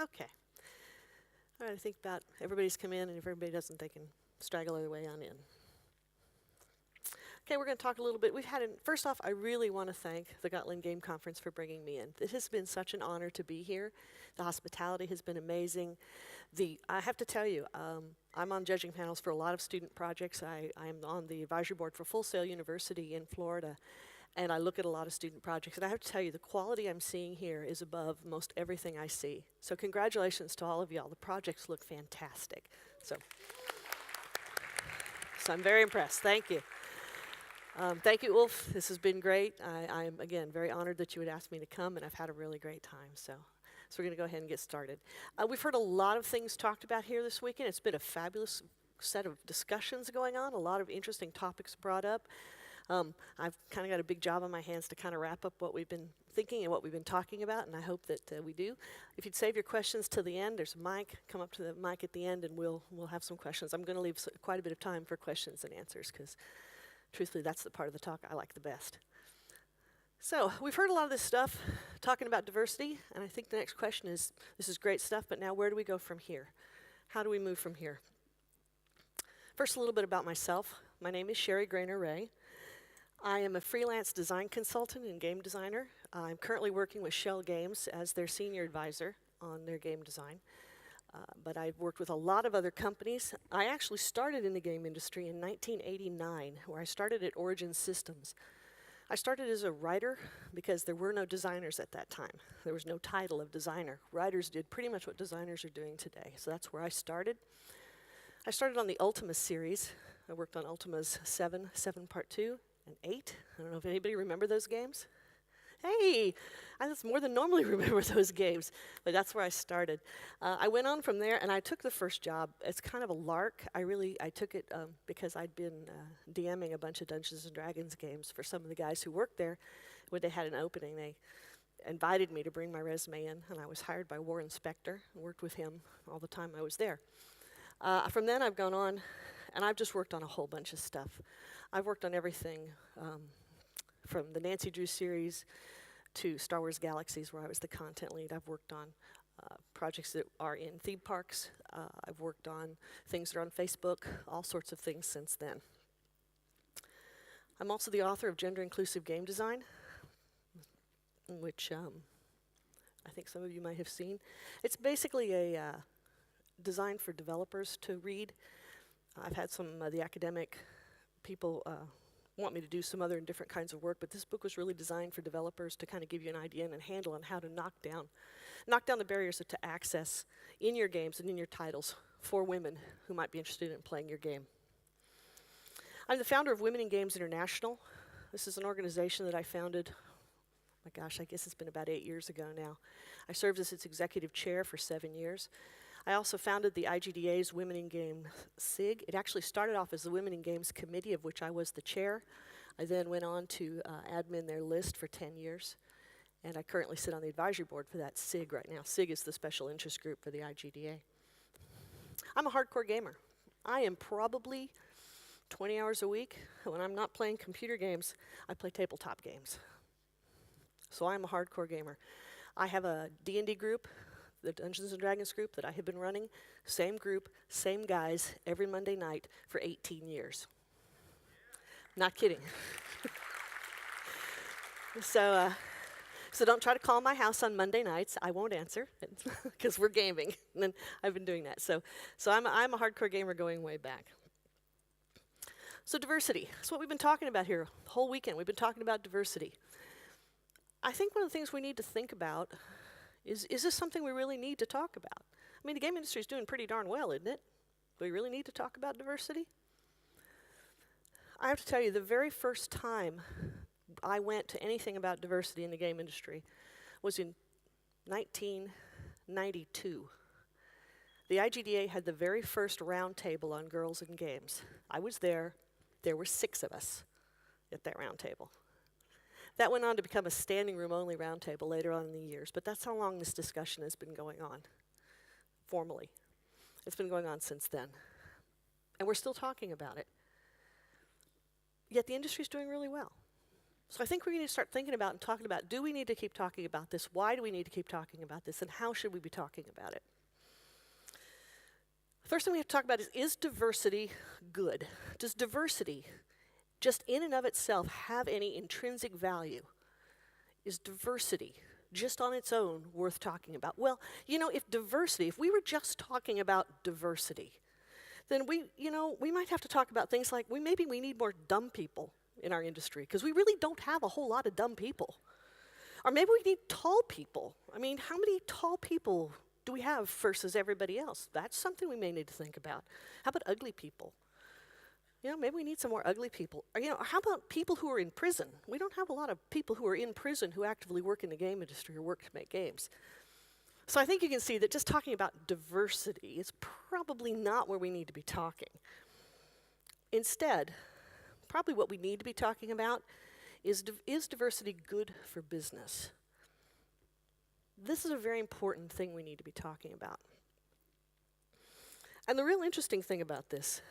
Okay. All right, I think about everybody's come in, and if everybody doesn't, they can straggle their way on in. Okay, we're going to talk a little bit. First off, I really want to thank the Gotland Game Conference for bringing me in. It has been such an honor to be here. The hospitality has been amazing. I have to tell you, I'm on judging panels for a lot of student projects. I'm on the advisory board for Full Sail University in Florida, and I look at a lot of student projects. And I have to tell you, the quality I'm seeing here is above most everything I see. So congratulations to all of y'all. The projects look fantastic. So I'm very impressed. Thank you. Thank you, Ulf. This has been great. I'm, again, very honored that you would ask me to come, and I've had a really great time. So we're going to go ahead and get started. We've heard a lot of things talked about here this weekend. It's been a fabulous set of discussions going on, a lot of interesting topics brought up. I've kind of got a big job on my hands to kind of wrap up what we've been thinking and what we've been talking about, and I hope that we do. If you'd save your questions till the end, there's a mic. Come up to the mic at the end, and we'll have some questions. I'm going to leave quite a bit of time for questions and answers, because truthfully, that's the part of the talk I like the best. So we've heard a lot of this stuff talking about diversity, and I think the next question is, this is great stuff, but now where do we go from here? How do we move from here? First, a little bit about myself. My name is Sheri Graner. I am a freelance design consultant and game designer. I'm currently working with Shell Games as their senior advisor on their game design. But I've worked with a lot of other companies. I actually started in the game industry in 1989, where I started at Origin Systems. I started as a writer because there were no designers at that time. There was no title of designer. Writers did pretty much what designers are doing today, so that's where I started. I started on the Ultima series. I worked on Ultimas 7, 7 Part 2, and 8. I don't know if anybody remember those games. Hey, I just more than normally remember those games, but that's where I started. I went on from there, and I took the first job. It's kind of a lark. I took it because I'd been DMing a bunch of Dungeons & Dragons games for some of the guys who worked there. When they had an opening, they invited me to bring my resume in, and I was hired by Warren Spector and worked with him all the time I was there. From then, I've gone on, and I've just worked on a whole bunch of stuff. I've worked on everything from the Nancy Drew series to Star Wars Galaxies, where I was the content lead. I've worked on projects that are in theme parks. I've worked on things that are on Facebook, all sorts of things since then. I'm also the author of Gender Inclusive Game Design, which I think some of you might have seen. It's basically a design for developers to read. I've had some of the academic people want me to do some other and different kinds of work, but this book was really designed for developers to kind of give you an idea and a handle on how to knock down the barriers to access in your games and in your titles for women who might be interested in playing your game. I'm the founder of Women in Games International. This is an organization that I founded, my gosh, I guess it's been about 8 years ago now. I served as its executive chair for 7 years. I also founded the IGDA's Women in Games SIG. It actually started off as the Women in Games Committee, of which I was the chair. I then went on to admin their list for 10 years, and I currently sit on the advisory board for that SIG right now. SIG is the special interest group for the IGDA. I'm a hardcore gamer. I am probably 20 hours a week. When I'm not playing computer games, I play tabletop games. So I'm a hardcore gamer. I have a D&D group, the Dungeons & Dragons group that I have been running. Same group, same guys, every Monday night for 18 years. Not kidding. So don't try to call my house on Monday nights. I won't answer because we're gaming. And I've been doing that. So I'm a hardcore gamer going way back. So diversity. That's what we've been talking about here the whole weekend. We've been talking about diversity. I think one of the things we need to think about is this something we really need to talk about? I mean, the game industry is doing pretty darn well, isn't it? Do we really need to talk about diversity? I have to tell you, the very first time I went to anything about diversity in the game industry was in 1992. The IGDA had the very first roundtable on girls in games. I was there. There were 6 of us at that roundtable. That went on to become a standing room only roundtable later on in the years, but that's how long this discussion has been going on, formally. It's been going on since then. And we're still talking about it. Yet the industry's doing really well. So I think we need to start thinking about and talking about, do we need to keep talking about this? Why do we need to keep talking about this? And how should we be talking about it? First thing we have to talk about is diversity good? Does diversity, just in and of itself, have any intrinsic value? Is diversity, just on its own, worth talking about? Well, if we were just talking about diversity, then we might have to talk about things like, maybe we need more dumb people in our industry, because we really don't have a whole lot of dumb people. Or maybe we need tall people. I mean, how many tall people do we have versus everybody else? That's something we may need to think about. How about ugly people? Maybe we need some more ugly people. Or, how about people who are in prison? We don't have a lot of people who are in prison who actively work in the game industry or work to make games. So I think you can see that just talking about diversity is probably not where we need to be talking. Instead, probably what we need to be talking about is diversity good for business? This is a very important thing we need to be talking about. And the real interesting thing about this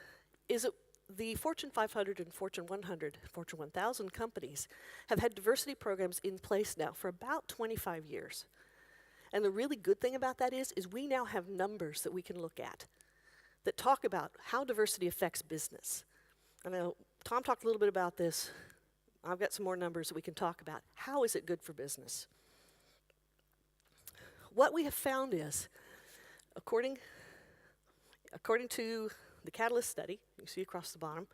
is that the Fortune 500 and Fortune 100, Fortune 1000 companies have had diversity programs in place now for about 25 years. And the really good thing about that is we now have numbers that we can look at that talk about how diversity affects business. I know Tom talked a little bit about this. I've got some more numbers that we can talk about. How is it good for business? What we have found is, according to the Catalyst study, you see across the bottom,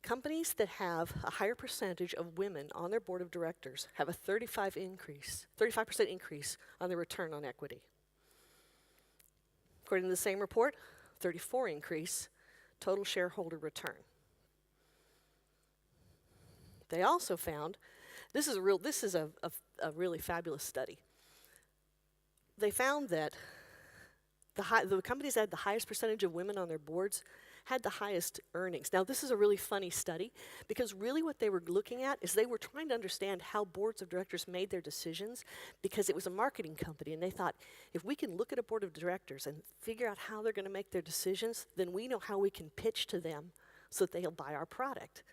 companies that have a higher percentage of women on their board of directors have a 35% increase on their return on equity. According to the same report, 34% increase total shareholder return. They also found, this is a really fabulous study. They found that the companies that had the highest percentage of women on their boards had the highest earnings. Now, this is a really funny study because really what they were looking at is they were trying to understand how boards of directors made their decisions, because it was a marketing company, and they thought, if we can look at a board of directors and figure out how they're going to make their decisions, then we know how we can pitch to them so that they'll buy our product.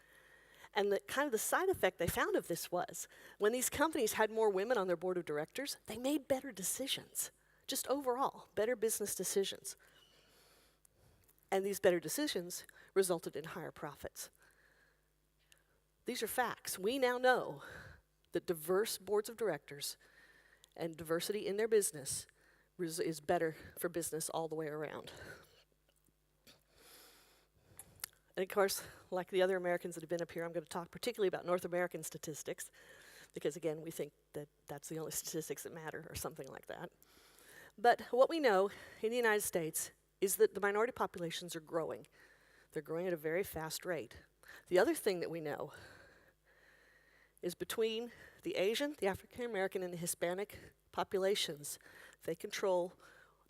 And the side effect they found of this was, when these companies had more women on their board of directors, they made better decisions. Just overall, better business decisions. And these better decisions resulted in higher profits. These are facts. We now know that diverse boards of directors and diversity in their business is better for business all the way around. And of course, like the other Americans that have been up here, I'm going to talk particularly about North American statistics, because again, we think that that's the only statistics that matter, or something like that. But what we know in the United States is that the minority populations are growing. They're growing at a very fast rate. The other thing that we know is between the Asian, the African American, and the Hispanic populations, they control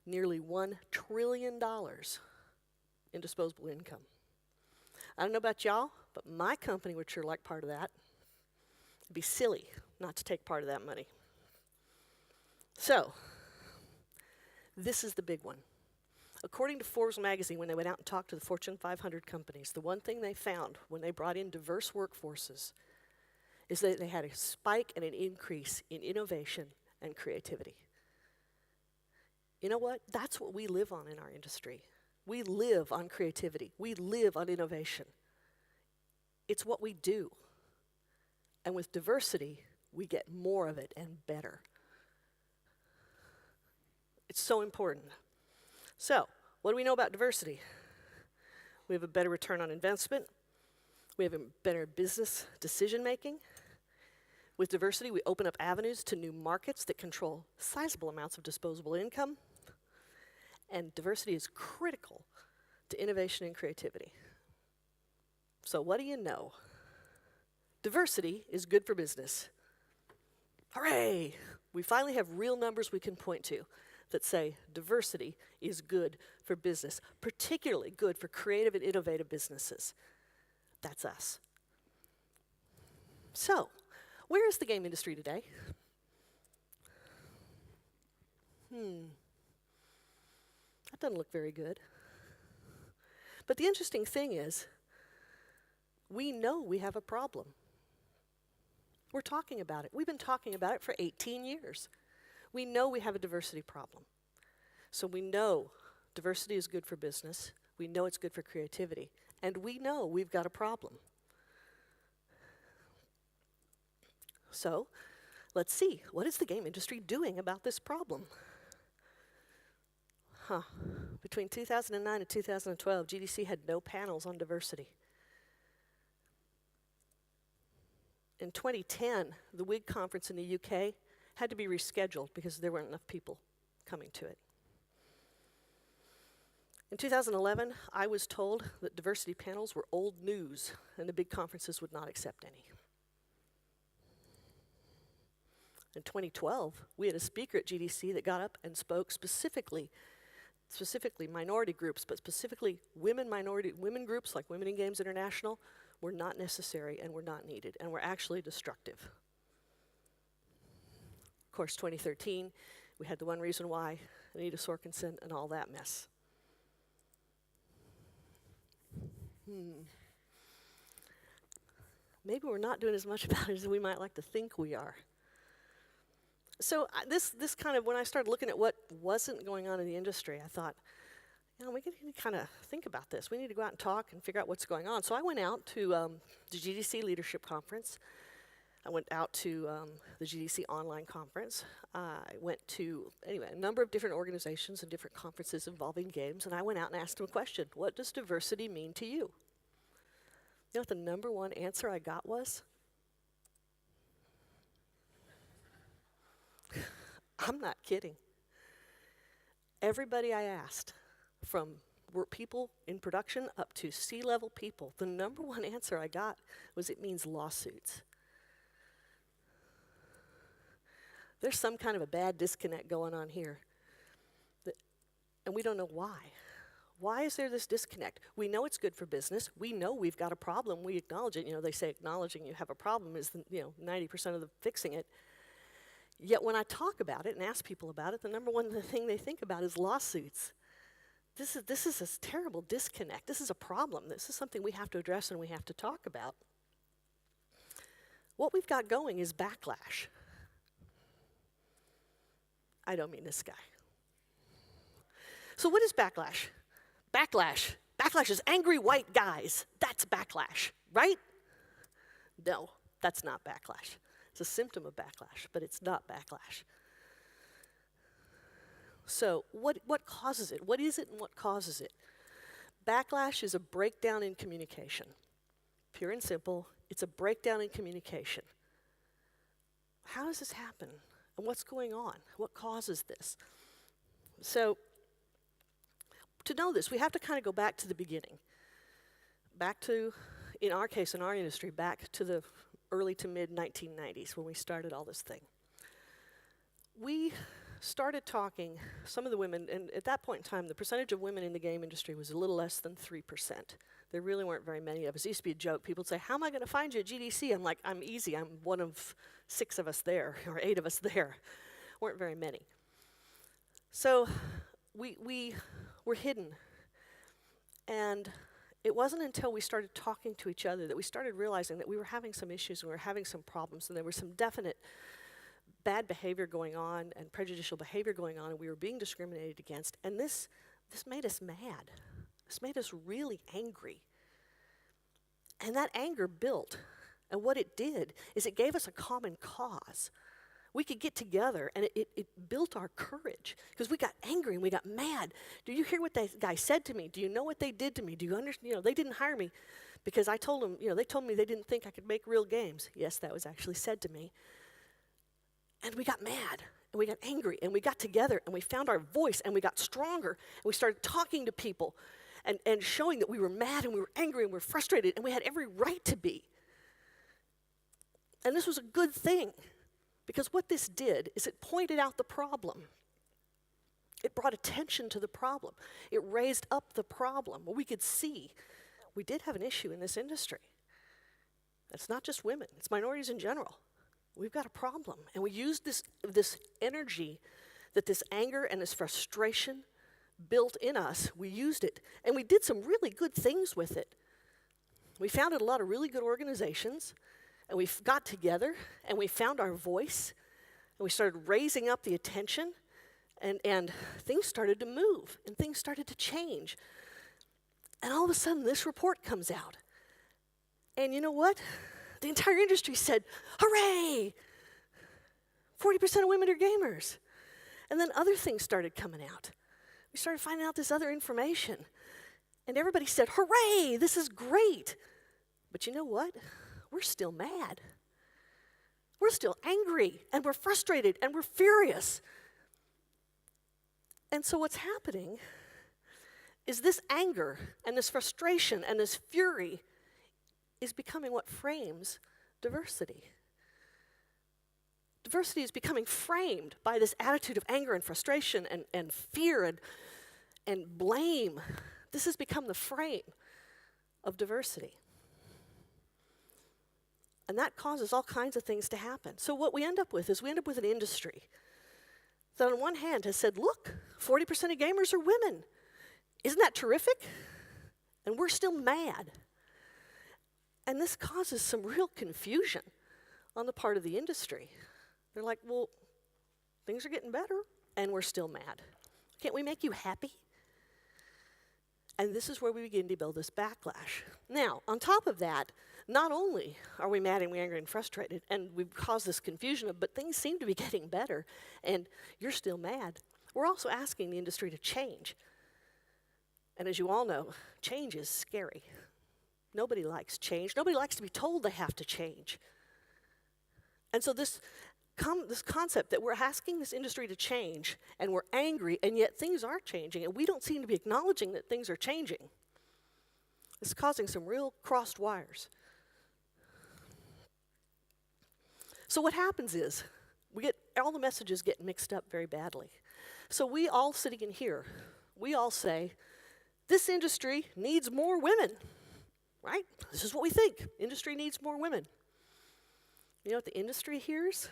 nearly $1 trillion in disposable income. I don't know about y'all, but my company would sure like part of that. It'd be silly not to take part of that money. So, this is the big one. According to Forbes magazine, when they went out and talked to the Fortune 500 companies, the one thing they found when they brought in diverse workforces is that they had a spike and an increase in innovation and creativity. You know what? That's what we live on in our industry. We live on creativity. We live on innovation. It's what we do. And with diversity, we get more of it and better. It's so important. So, what do we know about diversity? We have a better return on investment. We have a better business decision making. With diversity, we open up avenues to new markets that control sizable amounts of disposable income. And diversity is critical to innovation and creativity. So what do you know? Diversity is good for business. Hooray! We finally have real numbers we can point to that say diversity is good for business, particularly good for creative and innovative businesses. That's us. So, where is the game industry today? That doesn't look very good. But the interesting thing is, we know we have a problem. We're talking about it. We've been talking about it for 18 years. We know we have a diversity problem. So we know diversity is good for business. We know it's good for creativity. And we know we've got a problem. So let's see, what is the game industry doing about this problem? Between 2009 and 2012, GDC had no panels on diversity. In 2010, the WIG conference in the UK had to be rescheduled because there weren't enough people coming to it. In 2011, I was told that diversity panels were old news and the big conferences would not accept any. In 2012, we had a speaker at GDC that got up and spoke specifically minority groups, but specifically women groups like Women in Games International were not necessary and were not needed and were actually destructive. Of course, 2013, we had the One Reason Why, Anita Sorkinson, and all that mess. Maybe we're not doing as much about it as we might like to think we are. So this kind of, when I started looking at what wasn't going on in the industry, I thought, we need to kind of think about this. We need to go out and talk and figure out what's going on. So I went out to the GGC Leadership Conference. I went out to the GGC Online Conference. I went to, a number of different organizations and different conferences involving games, and I went out and asked them a question. What does diversity mean to you? You know what the number one answer I got was? I'm not kidding. Everybody I asked, from people in production up to C-level people, the number one answer I got was it means lawsuits. There's some kind of a bad disconnect going on here, and we don't know why. Why is there this disconnect? We know it's good for business. We know we've got a problem. We acknowledge it. They say acknowledging you have a problem is 90% of the fixing it. Yet when I talk about it and ask people about it, the number one thing they think about is lawsuits. This is a terrible disconnect. This is a problem. This is something we have to address and we have to talk about. What we've got going is backlash. I don't mean this guy. So what is backlash? Backlash is angry white guys. That's backlash, right? No, that's not backlash. It's a symptom of backlash, but it's not backlash. So what causes it? What is it and what causes it? Backlash is a breakdown in communication. Pure and simple, it's a breakdown in communication. How does this happen? And what's going on? What causes this? So to know this, we have to kind of go back to the beginning. Back to, in our case, in our industry, back to the early to mid 1990s when we started all this thing. We started talking, some of the women, and at that point in time, the percentage of women in the game industry was a little less than 3%. There really weren't very many of us. It used to be a joke. People would say, how am I going to find you at GDC? I'm like, I'm easy. I'm one of 6 of us there, or 8 of us there. Weren't very many. So we were hidden. And it wasn't until we started talking to each other that we started realizing that we were having some issues and we were having some problems, and there was some definite bad behavior going on and prejudicial behavior going on, and we were being discriminated against. And this made us mad. This made us really angry. And that anger built. And what it did is it gave us a common cause. We could get together, and it built our courage because we got angry and we got mad. Do you hear what that guy said to me? Do you know what they did to me? Do you understand? They didn't hire me because I told them, they told me they didn't think I could make real games. Yes, that was actually said to me. And we got mad, and we got angry, and we got together, and we found our voice, and we got stronger, and we started talking to people and showing that we were mad, and we were angry, and we were frustrated, and we had every right to be. And this was a good thing, because what this did is it pointed out the problem. It brought attention to the problem. It raised up the problem where we could see we did have an issue in this industry. It's not just women, it's minorities in general. We've got a problem. And we used this energy that this anger and this frustration built in us. We used it. And we did some really good things with it. We founded a lot of really good organizations. And we got together, and we found our voice, and we started raising up the attention, and things started to move, and things started to change. And all of a sudden, this report comes out. And you know what? The entire industry said, hooray! 40% of women are gamers. And then other things started coming out. We started finding out this other information. And everybody said, hooray, this is great. But you know what? We're still mad. We're still angry, and we're frustrated, and we're furious. And so what's happening is this anger and this frustration and this fury is becoming what frames diversity. Diversity is becoming framed by this attitude of anger and frustration and fear and blame. This has become the frame of diversity. And that causes all kinds of things to happen. So what we end up with is an industry that on one hand has said, look, 40% of gamers are women. Isn't that terrific? And we're still mad. And this causes some real confusion on the part of the industry. They're like, well, things are getting better, and we're still mad. Can't we make you happy? And this is where we begin to build this backlash. Now, on top of that, not only are we mad and we're angry and frustrated, and we've caused this confusion, but things seem to be getting better, and you're still mad. We're also asking the industry to change. And as you all know, change is scary. Nobody likes change. Nobody likes to be told they have to change. And so this concept that we're asking this industry to change, and we're angry, and yet things are changing, and we don't seem to be acknowledging that things are changing. It's causing some real crossed wires. So what happens is, all the messages get mixed up very badly. So we all sitting in here, we all say, this industry needs more women, right? This is what we think. Industry needs more women. You know what the industry hears?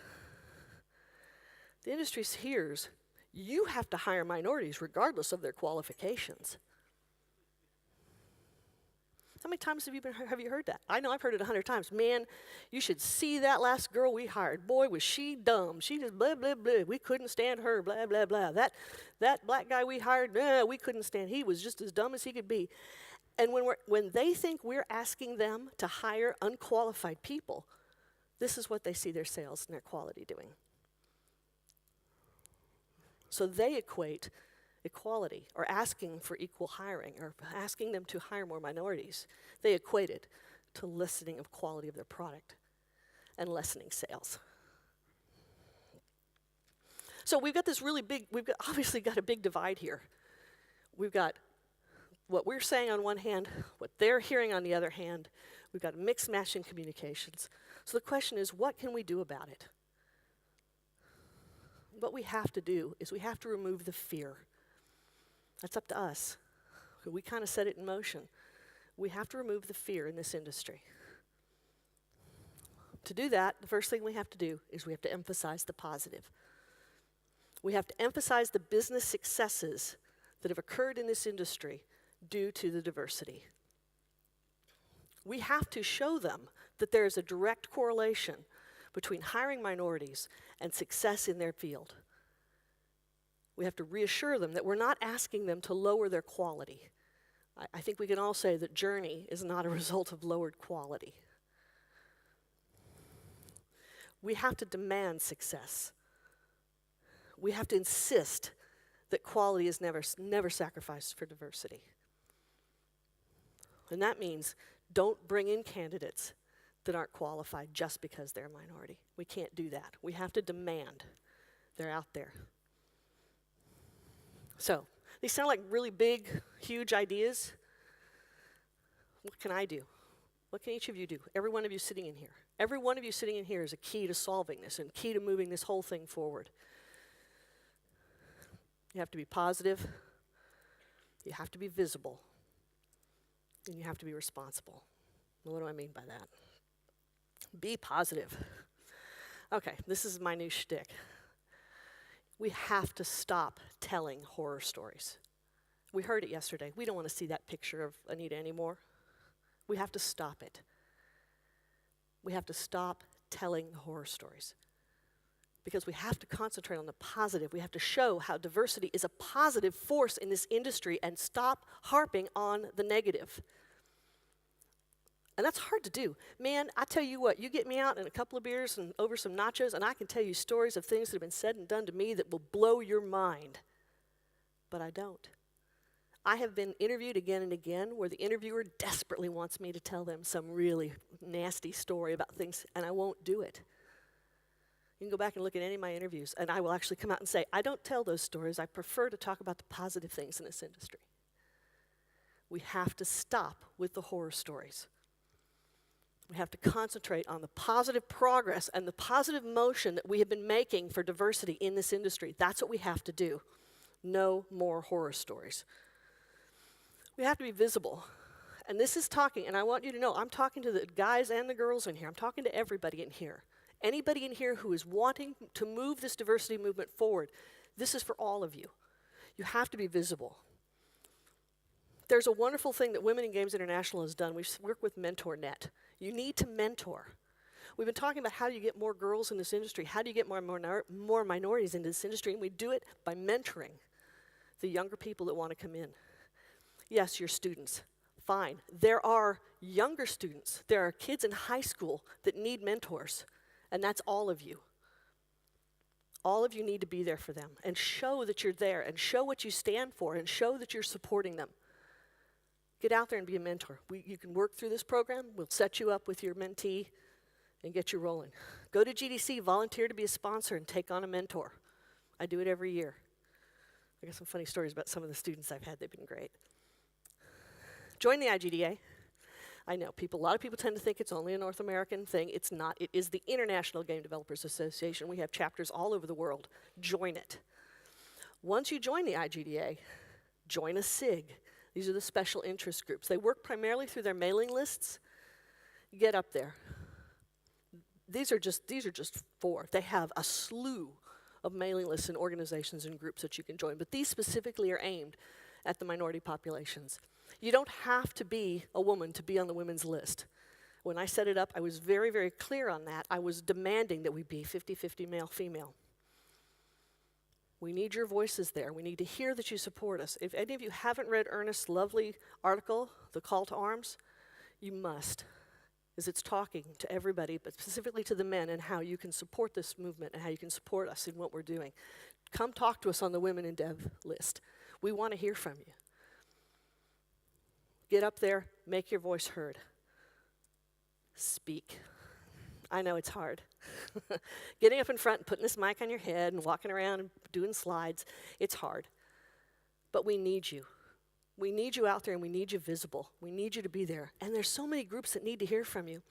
The industry hears, you have to hire minorities regardless of their qualifications. How many times have you heard that? I know I've heard it 100 times. Man, you should see that last girl we hired. Boy, was she dumb. She just blah, blah, blah. We couldn't stand her, blah, blah, blah. That black guy we hired, we couldn't stand. He was just as dumb as he could be. And when they think we're asking them to hire unqualified people, this is what they see their sales and their quality doing. So they equate equality, or asking for equal hiring, or asking them to hire more minorities. They equate it to lessening of quality of their product and lessening sales. So we've obviously got a big divide here. We've got what we're saying on one hand, what they're hearing on the other hand. We've got a mixed match in communications. So the question is, what can we do about it? What we have to do is we have to remove the fear. That's up to us. We kind of set it in motion. We have to remove the fear in this industry. To do that, the first thing we have to do is we have to emphasize the positive. We have to emphasize the business successes that have occurred in this industry due to the diversity. We have to show them that there is a direct correlation between hiring minorities and success in their field. We have to reassure them that we're not asking them to lower their quality. I think we can all say that Journey is not a result of lowered quality. We have to demand success. We have to insist that quality is never sacrificed for diversity. And that means don't bring in candidates that aren't qualified just because they're a minority. We can't do that. We have to demand they're out there. So, these sound like really big, huge ideas. What can I do? What can each of you do? Every one of you sitting in here. Every one of you sitting in here is a key to solving this and key to moving this whole thing forward. You have to be positive. You have to be visible. And you have to be responsible. What do I mean by that? Be positive. Okay, this is my new shtick. We have to stop telling horror stories. We heard it yesterday. We don't want to see that picture of Anita anymore. We have to stop it. We have to stop telling horror stories. Because we have to concentrate on the positive. We have to show how diversity is a positive force in this industry and stop harping on the negative. And that's hard to do. Man, I tell you what, you get me out in a couple of beers and over some nachos, and I can tell you stories of things that have been said and done to me that will blow your mind. But I don't. I have been interviewed again and again where the interviewer desperately wants me to tell them some really nasty story about things, and I won't do it. You can go back and look at any of my interviews, and I will actually come out and say, I don't tell those stories. I prefer to talk about the positive things in this industry. We have to stop with the horror stories. We have to concentrate on the positive progress and the positive motion that we have been making for diversity in this industry. That's what we have to do. No more horror stories. We have to be visible. And this is talking, and I want you to know, I'm talking to the guys and the girls in here. I'm talking to everybody in here. Anybody in here who is wanting to move this diversity movement forward, this is for all of you. You have to be visible. There's a wonderful thing that Women in Games International has done. We work with MentorNet. You need to mentor. We've been talking about how do you get more girls in this industry, how do you get more minorities into this industry, and we do it by mentoring the younger people that want to come in. Yes, your students, fine. There are younger students. There are kids in high school that need mentors, and that's all of you. All of you need to be there for them and show that you're there and show what you stand for and show that you're supporting them. Get out there and be a mentor. You can work through this program. We'll set you up with your mentee and get you rolling. Go to GGC, volunteer to be a sponsor, and take on a mentor. I do it every year. I got some funny stories about some of the students I've had. They've been great. Join the IGDA. I know a lot of people tend to think it's only a North American thing. It's not. It is the International Game Developers Association. We have chapters all over the world. Join it. Once you join the IGDA, join a SIG. These are the special interest groups. They work primarily through their mailing lists. Get up there. These are just 4. They have a slew of mailing lists and organizations and groups that you can join, but these specifically are aimed at the minority populations. You don't have to be a woman to be on the women's list. When I set it up, I was very, very clear on that. I was demanding that we be 50-50 male-female. We need your voices there. We need to hear that you support us. If any of you haven't read Ernest's lovely article, The Call to Arms, you must, as it's talking to everybody, but specifically to the men, and how you can support this movement and how you can support us in what we're doing. Come talk to us on the Women in Dev list. We want to hear from you. Get up there, make your voice heard. Speak. I know it's hard. Getting up in front and putting this mic on your head and walking around and doing slides, it's hard. But we need you. We need you out there and we need you visible. We need you to be there. And there's so many groups that need to hear from you.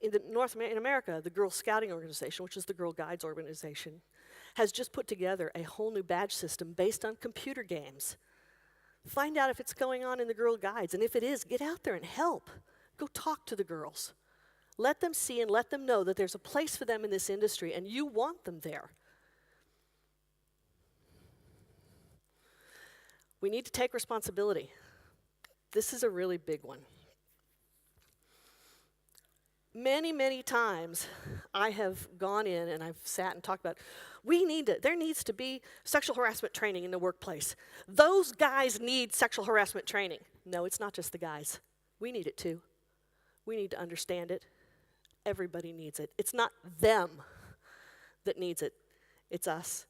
In America, the Girl Scouting Organization, which is the Girl Guides organization, has just put together a whole new badge system based on computer games. Find out if it's going on in the Girl Guides, and if it is, get out there and help. Go talk to the girls. Let them see and let them know that there's a place for them in this industry, and you want them there. We need to take responsibility. This is a really big one. Many, many times I have gone in and I've sat and talked about, there needs to be sexual harassment training in the workplace. Those guys need sexual harassment training. No, it's not just the guys. We need it too. We need to understand it. Everybody needs it. It's not them that needs it. It's us.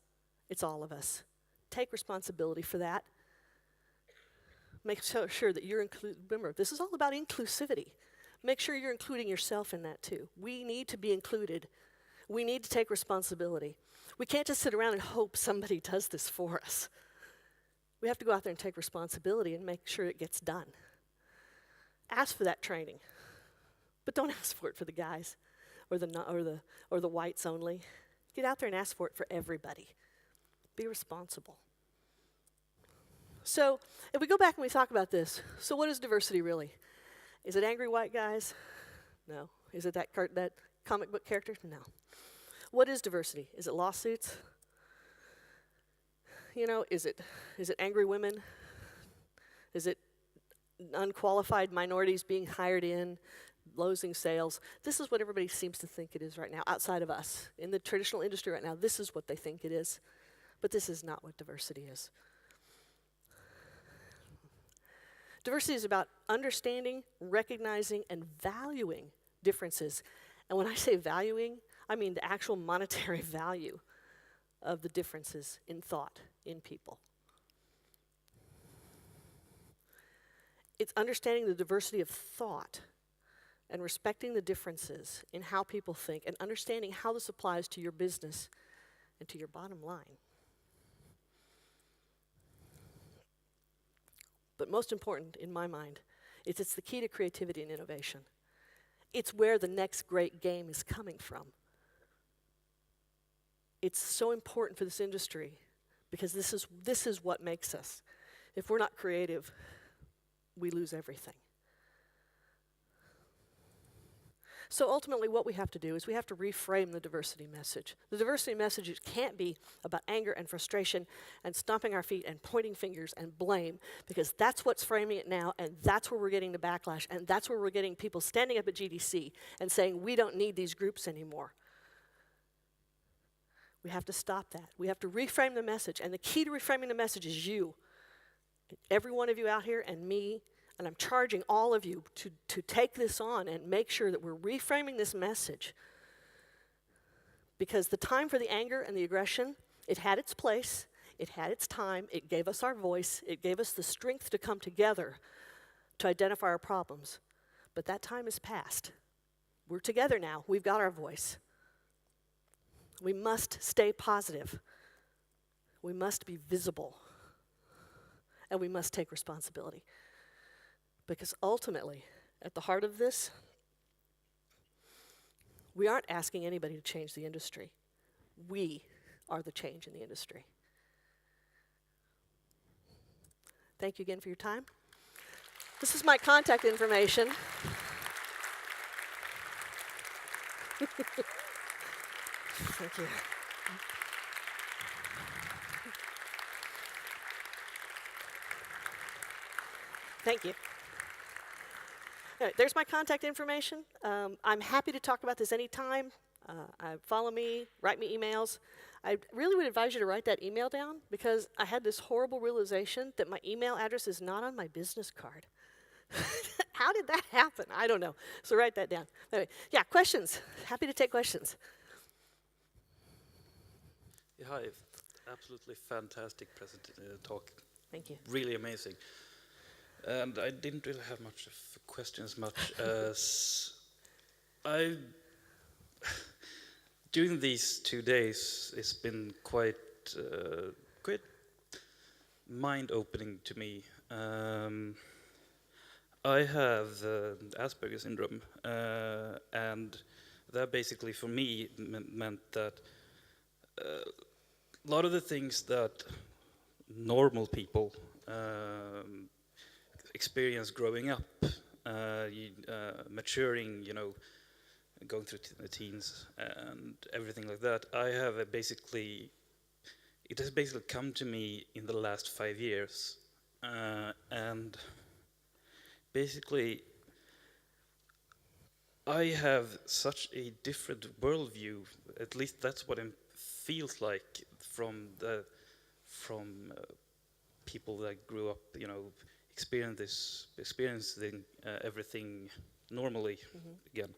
It's all of us. Take responsibility for that. Make sure that you're included. Remember, this is all about inclusivity. Make sure you're including yourself in that too. We need to be included. We need to take responsibility. We can't just sit around and hope somebody does this for us. We have to go out there and take responsibility and make sure it gets done. Ask for that training, but don't ask for it for the guys or the whites only. Get out there and ask for it for everybody. Be responsible. So if we go back and we talk about this, so what is diversity really? Is it angry white guys? No. Is it that comic book character? No. What is diversity? Is it lawsuits? Is it angry women? Is it unqualified minorities being hired in, losing sales. This is what everybody seems to think it is right now, outside of us. In the traditional industry right now, this is what they think it is. But this is not what diversity is. Diversity is about understanding, recognizing, and valuing differences. And when I say valuing, I mean the actual monetary value of the differences in thought in people. It's understanding the diversity of thought and respecting the differences in how people think and understanding how this applies to your business and to your bottom line. But most important, in my mind, is it's the key to creativity and innovation. It's where the next great game is coming from. It's so important for this industry because this is what makes us. If we're not creative, we lose everything. So ultimately what we have to do is we have to reframe the diversity message. The diversity message can't be about anger and frustration and stomping our feet and pointing fingers and blame, because that's what's framing it now, and that's where we're getting the backlash, and that's where we're getting people standing up at GGC and saying we don't need these groups anymore. We have to stop that. We have to reframe the message, and the key to reframing the message is you. Every one of you out here and me. And I'm charging all of you to take this on and make sure that we're reframing this message. Because the time for the anger and the aggression, it had its place, it had its time, it gave us our voice, it gave us the strength to come together to identify our problems. But that time is past. We're together now, we've got our voice. We must stay positive. We must be visible. And we must take responsibility. Because ultimately, at the heart of this, we aren't asking anybody to change the industry. We are the change in the industry. Thank you again for your time. This is my contact information. Thank you. Thank you. All right, there's my contact information. I'm happy to talk about this anytime. Follow me, write me emails. I really would advise you to write that email down because I had this horrible realization that my email address is not on my business card. How did that happen? I don't know. So write that down. Anyway, yeah, questions. Happy to take questions. Yeah, hi. Absolutely fantastic talk. Thank you. Really amazing. And I didn't really have much of questions, much as during these 2 days, it's been quite mind-opening to me. I have Asperger's syndrome, and that basically for me meant that a lot of the things that normal people experience growing up, maturing, going through the teens and everything like that. It has basically come to me in the last 5 years, and basically I have such a different worldview. At least that's what it feels like from people that grew up, experiencing everything normally again,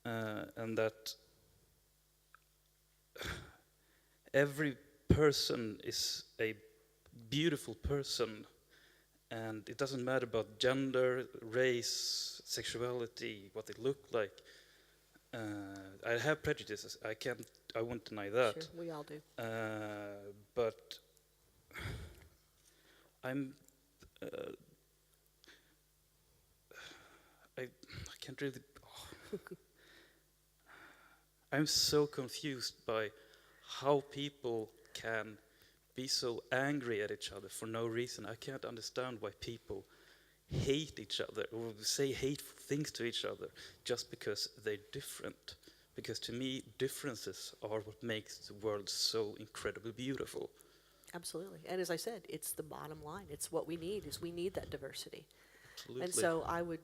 and that every person is a beautiful person, and it doesn't matter about gender, race, sexuality, what they look like. I have prejudices. I won't deny that. Sure, we all do. But I can't really. I'm so confused by how people can be so angry at each other for no reason. I can't understand why people hate each other or say hateful things to each other just because they're different. Because to me, differences are what makes the world so incredibly beautiful. Absolutely. And as I said, it's the bottom line. It's what we need, is we need that diversity. Absolutely. And so I would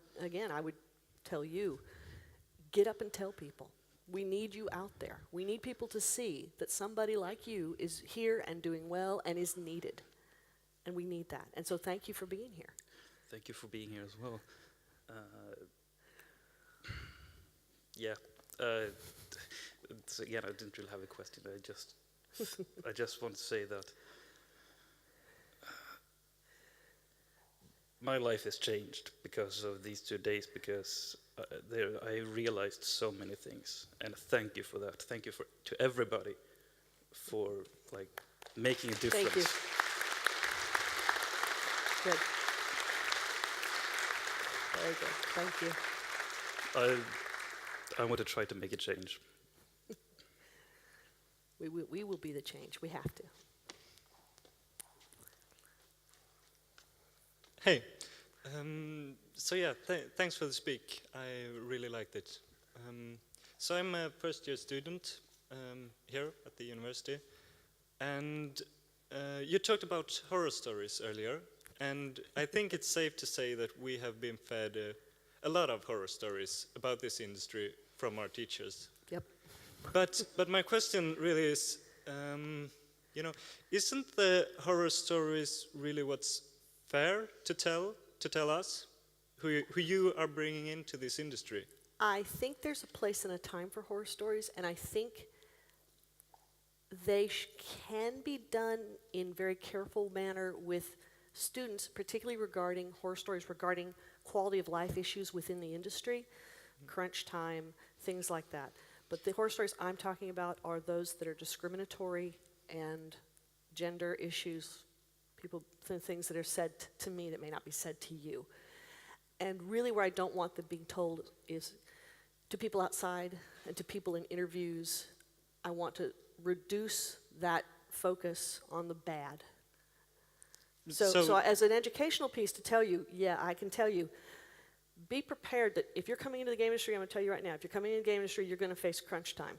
tell you, get up and tell people. We need you out there. We need people to see that somebody like you is here and doing well and is needed. And we need that. And so thank you for being here. Thank you for being here as well. Yeah. So again, I didn't really have a question. I just want to say that my life has changed because of these 2 days, because I realized so many things, and thank you for that. Thank you to everybody for like making a difference. Thank you. Good. Very good. Thank you. I want to try to make a change. We will be the change. We have to. Hey, so yeah, thanks for the speak. I really liked it. So I'm a first-year student here at the university, and you talked about horror stories earlier, and I think it's safe to say that we have been fed a lot of horror stories about this industry from our teachers. Yep. But my question really is, isn't the horror stories really what's fair to tell us, who you are bringing into this industry? I think there's a place and a time for horror stories, and I think they can be done in very careful manner with students, particularly regarding horror stories, regarding quality of life issues within the industry, crunch time, things like that. But the horror stories I'm talking about are those that are discriminatory and gender issues, things that are said to me that may not be said to you. And really where I don't want them being told is to people outside and to people in interviews. I want to reduce that focus on the bad. So as an educational piece to tell you, yeah, I can tell you, be prepared that if you're coming into the game industry, I'm going to tell you right now, if you're coming into the game industry, you're going to face crunch time.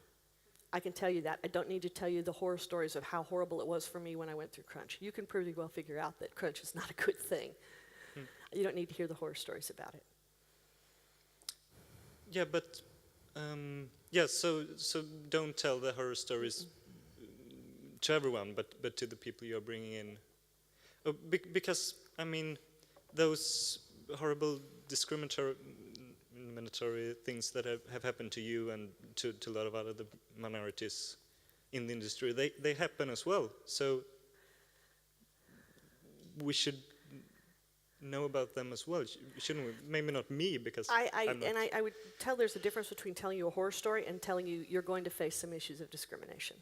I can tell you that. I don't need to tell you the horror stories of how horrible it was for me when I went through crunch. You can pretty well figure out that crunch is not a good thing. You don't need to hear the horror stories about it. Yeah, but so don't tell the horror stories to everyone, but to the people you're bringing in. Because, I mean, those horrible discriminatory things that have happened to you and to a lot of other minorities in the industry, they happen as well. So we should know about them as well, shouldn't we? Maybe not me, because I would tell there's a difference between telling you a horror story and telling you you're going to face some issues of discrimination.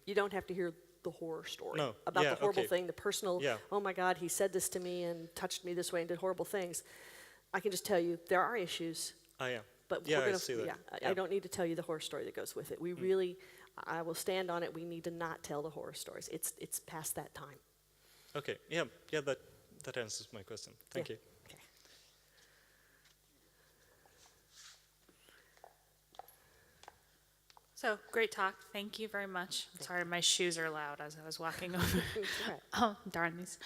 You don't have to hear the horror story about the horrible thing, the personal, oh my God, he said this to me and touched me this way and did horrible things. I can just tell you there are issues. But we're gonna, I see that. I don't need to tell you the horror story that goes with it. We really, I will stand on it. We need to not tell the horror stories. It's past that time. Okay, that answers my question. Thank you. Okay. So, great talk. Thank you very much. Sorry, my shoes are loud as I was walking over. Right. Oh, darn these.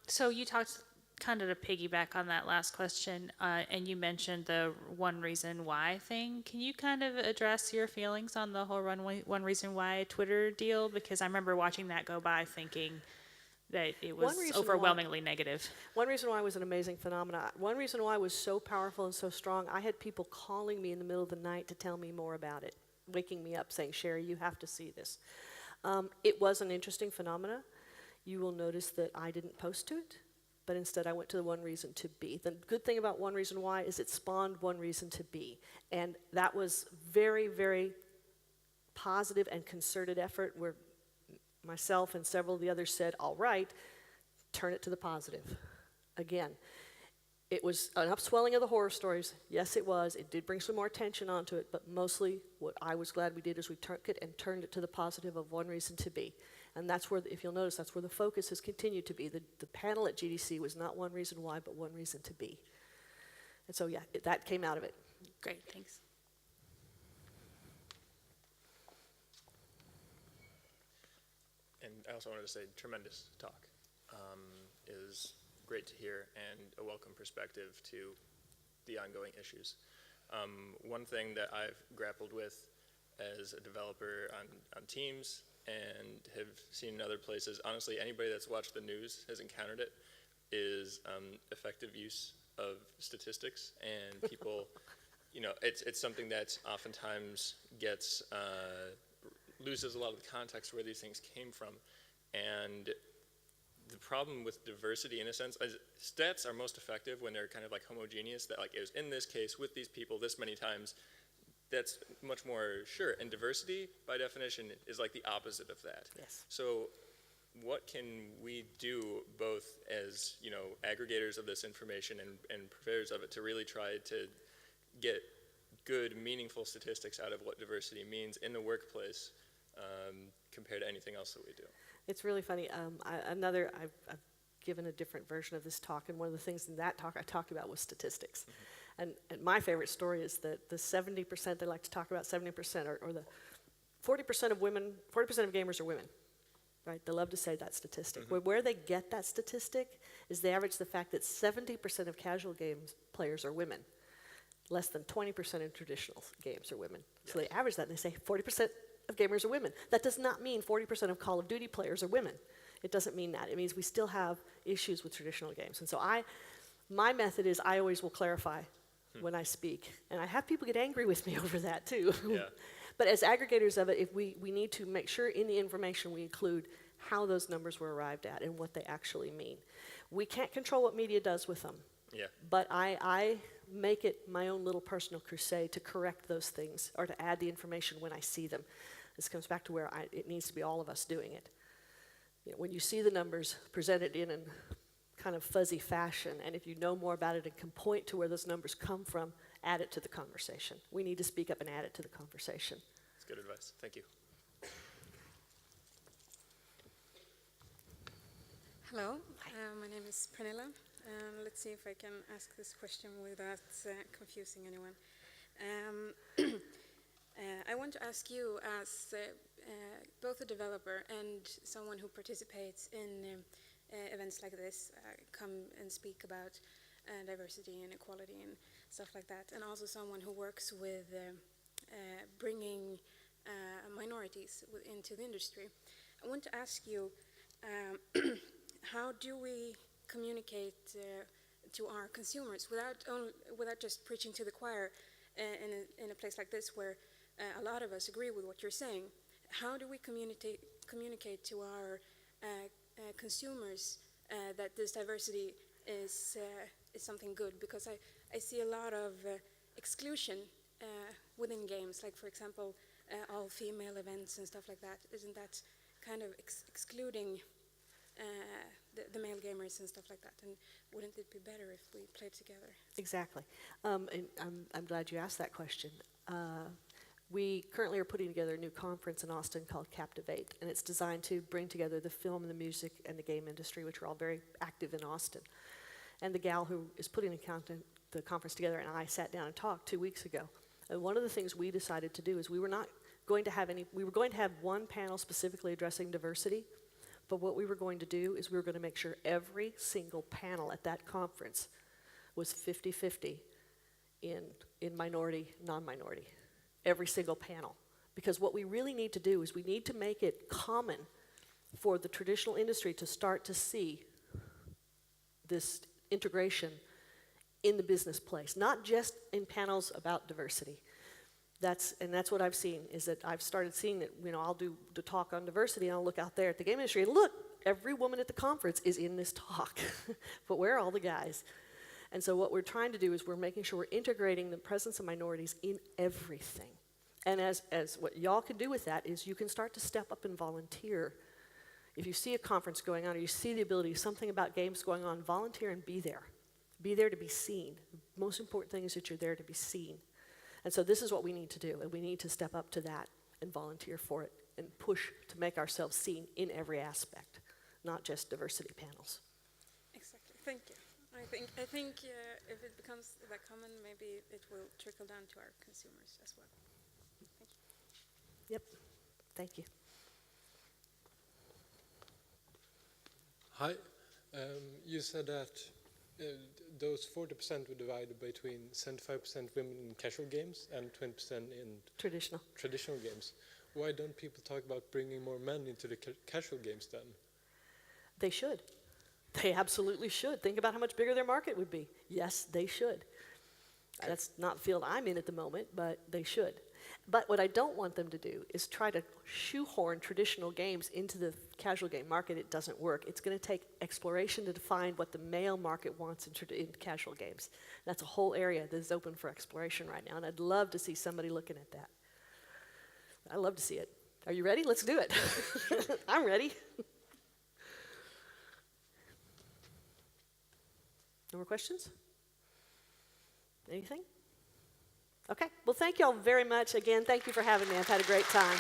So you talked, kind of to piggyback on that last question, and you mentioned the one reason why thing. Can you kind of address your feelings on the whole one reason why Twitter deal? Because I remember watching that go by thinking that it was overwhelmingly negative. One reason why it was an amazing phenomenon. One reason why it was so powerful and so strong, I had people calling me in the middle of the night to tell me more about it, waking me up saying, Sheri, you have to see this. It was an interesting phenomena. You will notice that I didn't post to it, but instead I went to the one reason to be. The good thing about one reason why is it spawned one reason to be. And that was very, very positive and concerted effort where myself and several of the others said, all right, turn it to the positive. Again, it was an upswelling of the horror stories. Yes, it was. It did bring some more attention onto it, but mostly what I was glad we did is we took it and turned it to the positive of one reason to be. And that's where, if you'll notice, that's where the focus has continued to be. The panel at GGC was not one reason why, but one reason to be. And so, yeah, that came out of it. Great, thanks. And I also wanted to say, tremendous talk. It was great to hear and a welcome perspective to the ongoing issues. One thing that I've grappled with as a developer on Teams and have seen in other places, honestly, anybody that's watched the news has encountered it, is effective use of statistics. And people, it's something that oftentimes gets, loses a lot of the context where these things came from. And the problem with diversity, in a sense, is stats are most effective when they're kind of like homogeneous, that like it was in this case with these people this many times. That's much more sure. And diversity, by definition, is like the opposite of that. Yes. So what can we do, both as aggregators of this information and purveyors of it, to really try to get good, meaningful statistics out of what diversity means in the workplace compared to anything else that we do? It's really funny. I've given a different version of this talk, and one of the things in that talk I talked about was statistics. And my favorite story is that the 70% they like to talk about, 70%, or the 40% of women, 40% of gamers are women, right? They love to say that statistic. Where they get that statistic is they average the fact that 70% of casual games players are women. Less than 20% in traditional games are women. So they average that and they say 40% of gamers are women. That does not mean 40% of Call of Duty players are women. It doesn't mean that. It means we still have issues with traditional games. And so my method is I always will clarify when I speak. And I have people get angry with me over that too. Yeah. But as aggregators of it, if we need to make sure in the information we include how those numbers were arrived at and what they actually mean. We can't control what media does with them. Yeah. But I make it my own little personal crusade to correct those things or to add the information when I see them. This comes back to where it needs to be all of us doing it. When you see the numbers presented in a kind of fuzzy fashion, and if you know more about it and can point to where those numbers come from, add it to the conversation. We need to speak up and add it to the conversation. That's good advice. Thank you. Hello, my name is Pernilla. Let's see if I can ask this question without confusing anyone. I want to ask you, as both a developer and someone who participates in events like this, come and speak about diversity and equality and stuff like that, and also someone who works with bringing minorities into the industry. I want to ask you, how do we communicate to our consumers without just preaching to the choir in a place like this where a lot of us agree with what you're saying? How do we communicate to our consumers that this diversity is something good? Because I see a lot of exclusion within games, like for example all female events and stuff like that. Isn't that kind of excluding the male gamers and stuff like that? And wouldn't it be better if we played together? Exactly. And I'm glad you asked that question. We currently are putting together a new conference in Austin called Captivate, and it's designed to bring together the film and the music and the game industry, which are all very active in Austin. And the gal who is putting the conference together and I sat down and talked 2 weeks ago. And one of the things we decided to do is we were going to have one panel specifically addressing diversity, but what we were going to do is we were going to make sure every single panel at that conference was 50-50 in minority, non-minority. Every single panel. Because what we really need to do is we need to make it common for the traditional industry to start to see this integration in the business place, not just in panels about diversity. That's what I've seen, is that I've started seeing that, I'll do the talk on diversity and I'll look out there at the game industry and look, every woman at the conference is in this talk. But where are all the guys? And so what we're trying to do is we're making sure we're integrating the presence of minorities in everything. And as what y'all can do with that is you can start to step up and volunteer. If you see a conference going on or you see the ability, something about games going on, volunteer and be there. Be there to be seen. The most important thing is that you're there to be seen. And so this is what we need to do, and we need to step up to that and volunteer for it and push to make ourselves seen in every aspect, not just diversity panels. Exactly. Thank you. I think if it becomes that common, maybe it will trickle down to our consumers as well. Thank you. Yep. Thank you. Hi. You said that those 40% were divided between 75% women in casual games and 20% in Traditional. traditional games. Why don't people talk about bringing more men into the casual games then? They should. They absolutely should. Think about how much bigger their market would be. Yes, they should. That's not the field I'm in at the moment, but they should. But what I don't want them to do is try to shoehorn traditional games into the casual game market. It doesn't work. It's going to take exploration to define what the male market wants in casual games. That's a whole area that is open for exploration right now, and I'd love to see somebody looking at that. I'd love to see it. Are you ready? Let's do it. I'm ready. No more questions? Anything? Okay. Well, thank you all very much. Again, thank you for having me. I've had a great time.